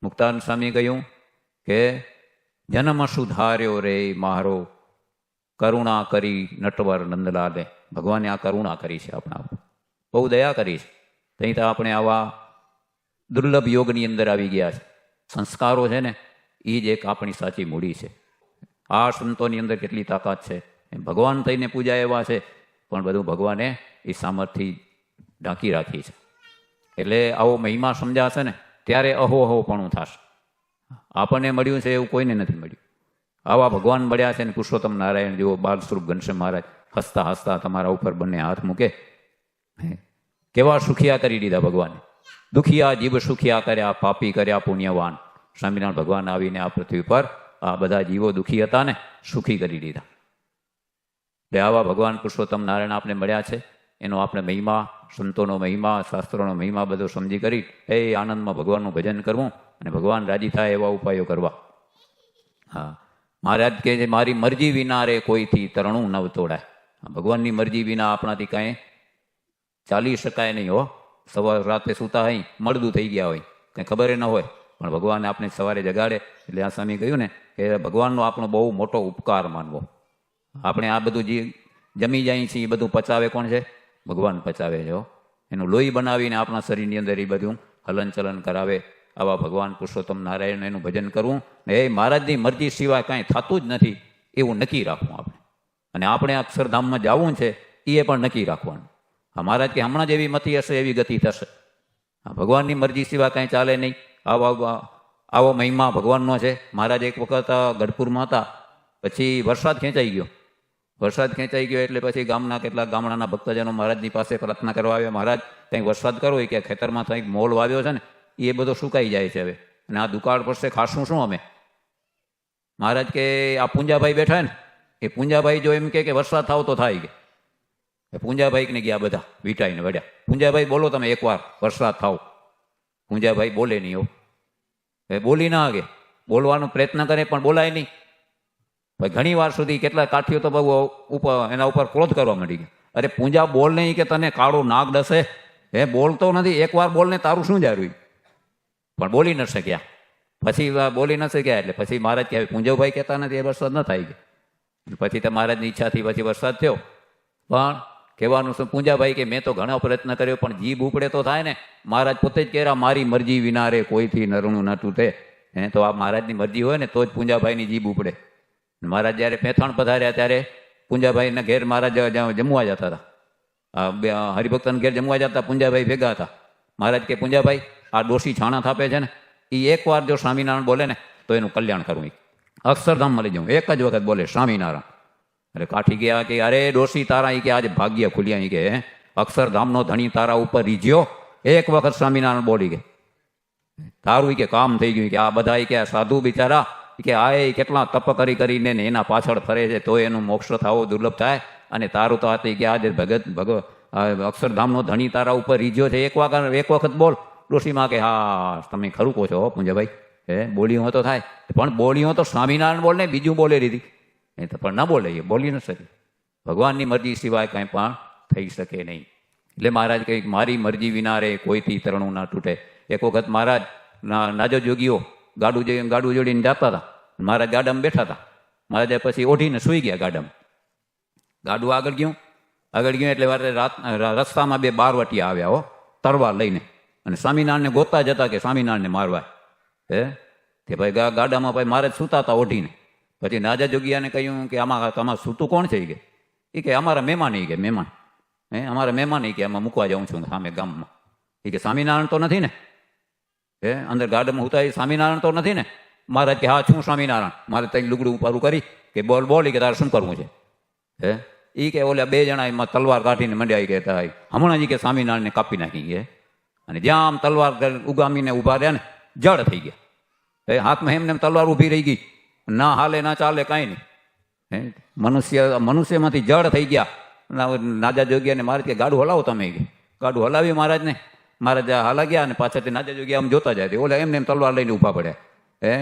મુક્તાનંદ સ્વામી કહ્યું કે જન્મ સુધાર્યો રે મારો, કરુણા કરી નટવર નંદલાલે. ભગવાને આ કરુણા કરી છે આપણા ઉપર, બહુ દયા કરી છે. ત્યાં તો આપણે આવા દુર્લભ યોગની અંદર આવી ગયા છે. સંસ્કારો છે ને એ જ એક આપણી સાચી મૂડી છે. આ સંતોની અંદર કેટલી તાકાત છે. ભગવાન થઈને પૂજા એવા છે, પણ બધું ભગવાને એ સામર્થ્ય ઢાંકી રાખી છે. એટલે આવો મહિમા સમજાશે ને ત્યારે અહોપણું થશે. આપણને મળ્યું છે એવું કોઈને નથી મળ્યું. આવા ભગવાન મળ્યા છે ને પુરુષોત્તમ નારાયણ જેવો બાલ સ્વરૂપ ઘનશ્યામ મહારાજ હસતા હસતા તમારા ઉપર બંને હાથ મૂકે. કેવા સુખિયા કરી દીધા ભગવાને. દુખિયા જીવ સુખિયા કર્યા, પાપી કર્યા પુણ્યવાન. સ્વામિનારાયણ ભગવાન આવીને આ પૃથ્વી પર આ બધા જીવો દુખી હતા ને સુખી કરી દીધા. એટલે આવા ભગવાન પુરુષોત્તમ નારાયણ આપણે મળ્યા છે. એનો આપણે મહિમા, સંતોનો મહિમા, શાસ્ત્રોનો મહિમા બધો સમજી કરી એ આનંદમાં ભગવાનનું ભજન કરવું અને ભગવાન રાજી થાય એવા ઉપાયો કરવા. હા, મહારાજ કહે છે મારી મરજી વિના રે કોઈથી તરણું નવ તોડાય. ભગવાનની મરજી વિના આપણાથી કાંઈ ચાલી શકાય નહીં. હો, સવાર રાતે સૂતા હોય, મળદું થઈ ગયા હોય, કંઈ ખબર ન હોય, પણ ભગવાને આપણે સવારે જગાડે. એટલે આ સ્વામી કહ્યું ને કે ભગવાનનો આપણો બહુ મોટો ઉપકાર માનવો. આપણે આ બધું જે જમી જાય છે એ બધું પચાવે કોણ છે? ભગવાન પચાવે છે. એનું લોહી બનાવીને આપણા શરીરની અંદર એ બધું હલનચલન કરાવે. આવા ભગવાન પુરુષોત્તમ નારાયણ એનું ભજન કરવું ને એ મહારાજની મરજી સિવાય કાંઈ થતું જ નથી એવું નક્કી રાખવું આપણે. અને આપણે અક્ષરધામમાં જવું છે એ પણ નક્કી રાખવાનું. હા, મહારાજ કે હમણાં જ એવી મતિ હશે એવી ગતિ થશે. હા, ભગવાનની મરજી સિવાય કાંઈ ચાલે નહીં. આવો મહિમા ભગવાનનો છે. મહારાજ એક વખત ગઢપુરમાં હતા, પછી વરસાદ ખેંચાઈ ગયો. વરસાદ ખેંચાઈ ગયો એટલે પછી ગામના કેટલાક ગામડાના ભક્તજનો મહારાજની પાસે પ્રાર્થના કરવા આવ્યા. મહારાજ કંઈક વરસાદ કરો કે ખેતરમાં કંઈક મોલ વાવ્યો છે ને એ બધો સુકાઈ જાય છે હવે, અને આ દુકાળ પડશે, ખાશું શું અમે? મહારાજ કે આ પૂંજાભાઈ બેઠા ને એ પૂંજાભાઈ જો એમ કે વરસાદ થાવ તો થાય કે પૂંજાભાઈને ગયા બધા વીટાઈને વળ્યા. પૂંજાભાઈ બોલો તમે એકવાર વરસાદ થાવ. પૂંજાભાઈ બોલે નહીં. એવું એ બોલી ના આગે, બોલવાનો પ્રયત્ન કરે પણ બોલાય નહીં. ઘણી વાર સુધી કેટલા કાઠીઓ તો બહુ એના ઉપર ક્રોધ કરવા માંડી ગયા. અરે પૂંજા બોલ નહીં કે તને કાળો નાગ ડસે, હે બોલતો નથી, એકવાર બોલને તારું શું જારું? પણ બોલી ન શક્યા. પછી બોલી ન શક્યા એટલે પછી મહારાજ કહે પૂંજાભાઈ કહેતા નથી એ વરસાદ ન થાય ગયા. પછી તો મહારાજની ઈચ્છાથી પછી વરસાદ થયો. પણ કહેવાનું શું, પૂંજાભાઈ કે મેં તો ઘણો પ્રયત્ન કર્યો પણ જીભ ઉપડે તો થાય ને. મહારાજ પોતે જ કહેરા મારી મરજી વિના રે કોઈથી નરણું ન તૂટે. હે તો આ મહારાજની મરજી હોય ને તો જ પૂંજાભાઈની જીભ ઉપડે. મહારાજ જ્યારે પેથાણ પધાર્યા ત્યારે પૂંજાભાઈના ઘેર મહારાજ જમવા જતા હતા. હરિભક્તના ઘેર જમવા જતા પૂંજાભાઈ ભેગા હતા. મહારાજ કે પૂંજાભાઈ આ ડોશી છાણા થાપે છે ને એ એકવાર જો સ્વામિનારાયણ બોલે ને તો એનું કલ્યાણ કરવું, અક્ષરધામમાં લઈ જાઉં. એક જ વખત બોલે સ્વામિનારાયણ. એટલે કાઠી ગયા કે અરે ડોશી તારા કે આજે ભાગ્ય ખુલ્યા કે અક્ષરધામનો ધણી તારા ઉપર રીઝ્યો, એક વખત સ્વામિનારાયણ બોલી કે તારું કે કામ થઈ ગયું. કે આ બધા કે સાધુ બિચારા કે આ કેટલા તપ કરીને એના પાછળ ફરે છે તો એનું મોક્ષ થવો દુર્લભ થાય, અને તારું તો હતી કે આજે અક્ષરધામનો ધણી તારા ઉપર રીઝ્યો છે, એક વખત બોલ. ડોશીમાં કે હા તમે ખરું કહો છો પૂંજાભાઈ, હે બોલી હોય તો થાય, પણ બોલી હોય તો સ્વામિનારાયણ બોલ ને બીજું બોલે દીધી એ તો પણ ન બોલે, એ બોલી ન શકે. ભગવાનની મરજી સિવાય કાંઈ પણ થઈ શકે નહીં. એટલે મહારાજ કહે મારી મરજી વિના રે કોઈથી તરણું ના તૂટે. એક વખત મહારાજ નાજો જોગીઓ ગાડું જોડીને જતા હતા. મહારાજ ગાડામાં બેઠા હતા. મહારાજે પછી ઓઢીને સૂઈ ગયા ગાડામાં. ગાડું આગળ ગયું એટલે રસ્તામાં બે બારવટિયા આવ્યા હો તરવાર લઈને, અને સ્વામિનારાયણને ગોતતા જતા કે સ્વામિનારાયણને મારવા. હે તે ભાઈ ગાડામાં ભાઈ મહારાજ સૂતા હતા ઓઢીને. પછી નાજા જોગીયાને કહ્યું કે આમાં તમારે સૂતું કોણ છે? એ કે અમારા મહેમાન. એ કે મહેમાન? અમારા મહેમાન. એ કે આમાં મૂકવા જાઉં છું સામે ગામમાં. એ કે સ્વામિનારાયણ તો નથી ને? હે અંદર ગાડામાં ઉતારી સ્વામિનારાયણ તો નથી ને? મહારાજ કે હા છું સ્વામિનારાયણ. મારે ત્યાં લુગડું ઉપારું કરી કે બોલ કે તારે શું કરવું છે? હે એ કે ઓલા બે જણા એમાં તલવાર કાઢીને મંડ્યા કહેતા હમણાં જ કે સ્વામિનારાયણને કાપી નાખી ગયા. અને જ્યાં આમ તલવાર ઉગામીને ઊભા રહ્યા ને જડ થઈ ગયા. એ હાથમાં એમને તલવાર ઊભી રહી ગઈ, ના હાલે ના ચાલે કાંઈ નહીં. મનુષ્યમાંથી જડ થઈ ગયા. નાજા જોગ્યાને મારે કે ગાડું હલાવો તમે. ગાડું હલાવી મહારાજને. મહારાજ હાલા ગયા અને પાછળથી નાજા જોગ્યા આમ જોતા જાય. ઓલા એમને તલવાર લઈને ઊભા પડ્યા.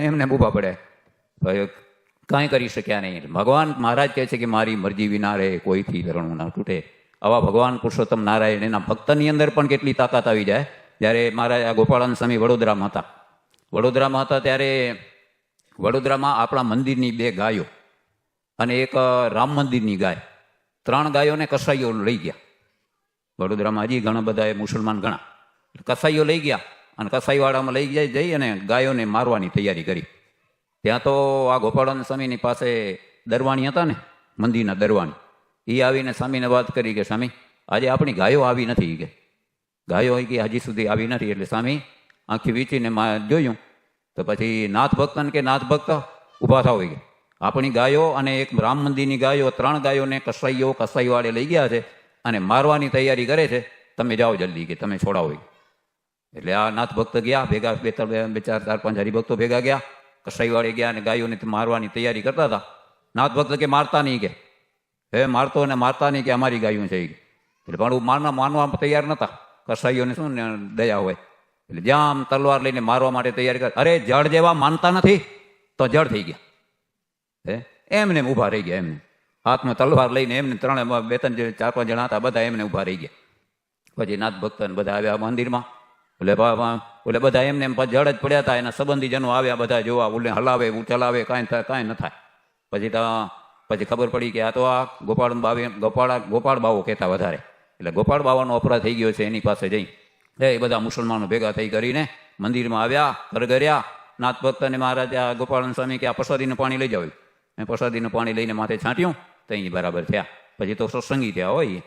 એમને ઊભા પડ્યા, કાંઈ કરી શક્યા નહીં. ભગવાન મહારાજ કહે છે કે મારી મરજી વિના રે કોઈથી તરણું ના તૂટે. આવા ભગવાન પુરુષોત્તમ નારાયણ એના ભક્તની અંદર પણ કેટલી તાકાત આવી જાય. જ્યારે મહારાજ ગોપાળાનંદ સ્વામી વડોદરામાં હતા વડોદરામાં હતા ત્યારે વડોદરામાં આપણા મંદિરની 2 ગાયો અને એક રામ મંદિરની ગાય, 3 ગાયોને કસાઈઓ લઈ ગયા. વડોદરામાં હજી ઘણા બધા મુસલમાન ઘણા કસાઈઓ લઈ ગયા અને કસાઈવાડામાં લઈ જઈ અને ગાયોને મારવાની તૈયારી કરી. ત્યાં તો આ ગોપાળાનંદ સ્વામીની પાસે દરવાણી હતા ને, મંદિરના દરવાણી, એ આવીને સ્વામીને વાત કરી કે સ્વામી આજે આપણી ગાયો આવી નથી, કે ગાયો કે હજી સુધી આવી નથી. એટલે સ્વામી આંખી વીંચીને જોયું તો પછી નાથ ભક્તન કે નાથ ભક્ત ઊભા થાવ કે આપણી ગાયો અને એક રામ મંદિરની ગાયો 3 ગાયોને કસાઈવાળે લઈ ગયા છે અને મારવાની તૈયારી કરે છે, તમે જાઓ જલ્દી, કે તમે છોડાવો. એટલે આ નાથ ભક્ત ગયા ભેગા, 4-5 હરિભક્તો ભેગા ગયા, કસાઈવાળે ગયા અને ગાયોને મારવાની તૈયારી કરતા હતા. નાથ ભક્ત કે મારતા નહીં, કે હે મારતો અને મારતા નહીં, કે અમારી ગાયું છે. એટલે પણ માનવા તૈયાર નહોતા. કસાઈઓને શું દયા હોય, એટલે જ્યાં આમ તલવાર લઈને મારવા માટે તૈયારી કરે. અરે જળ જેવા માનતા નથી તો જળ થઈ ગયા. એમને ઊભા રહી ગયા, એમને હાથમાં તલવાર લઈને એમને 2-3 4-5 જણા હતા, બધા એમને ઊભા રહી ગયા. પછી નાથ ભક્ત બધા આવ્યા મંદિરમાં, એટલે બધા એમને જળ જ પડ્યા હતા. એના સંબંધીજનો આવ્યા બધા જોવા, ઓલે હલાવે ચલાવે, કાંઈ ન થાય. પછી ખબર પડી કે આ તો આ ગોપાળ બાવો કહેતા વધારે, એટલે ગોપાળ બાવાનો અપરાધ થઈ ગયો છે. એની પાસે જઈ એ બધા મુસલમાનો ભેગા થઈ કરીને મંદિરમાં આવ્યા, કરગર્યા. નાથ ભક્ત અને મહારાજ આ ગોપાળાનંદ સ્વામી કે આ પ્રસાદીનું પાણી લઈ જાવ. મેં પ્રસાદીનું પાણી લઈને માથે છાંટ્યું તો અહીં બરાબર થયા. પછી તો સત્સંગી થયા હોય.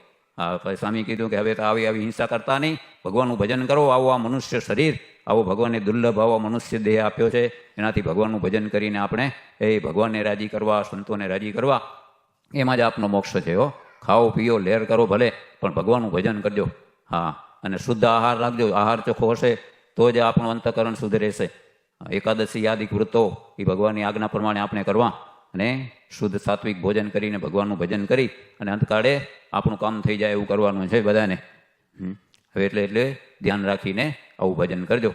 પછી સ્વામી કીધું કે હવે તો આવી હિંસા કરતા નહીં, ભગવાનનું ભજન કરો. આવું આ મનુષ્ય શરીર, આવો ભગવાનને દુર્લભ આવો મનુષ્ય દેહ આપ્યો છે, એનાથી ભગવાનનું ભજન કરીને આપણે એ ભગવાનને રાજી કરવા, સંતોને રાજી કરવા, એમાં જ આપનો મોક્ષ છે. ખાઓ પીઓ લહેર કરો ભલે, પણ ભગવાનનું ભજન કરજો. હા, અને શુદ્ધ આહાર રાખજો. આહાર ચોખ્ખો હશે તો જ આપણું અંતઃકરણ શુદ્ધ રહેશે. એકાદશી આદિ વૃત્તો એ ભગવાનની આજ્ઞા પ્રમાણે આપણે કરવા અને શુદ્ધ સાત્વિક ભોજન કરીને ભગવાનનું ભજન કરી અને અંતકાળે આપણું કામ થઈ જાય એવું કરવાનું છે બધાને. હવે એટલે ધ્યાન રાખીને આવું ભજન કરજો.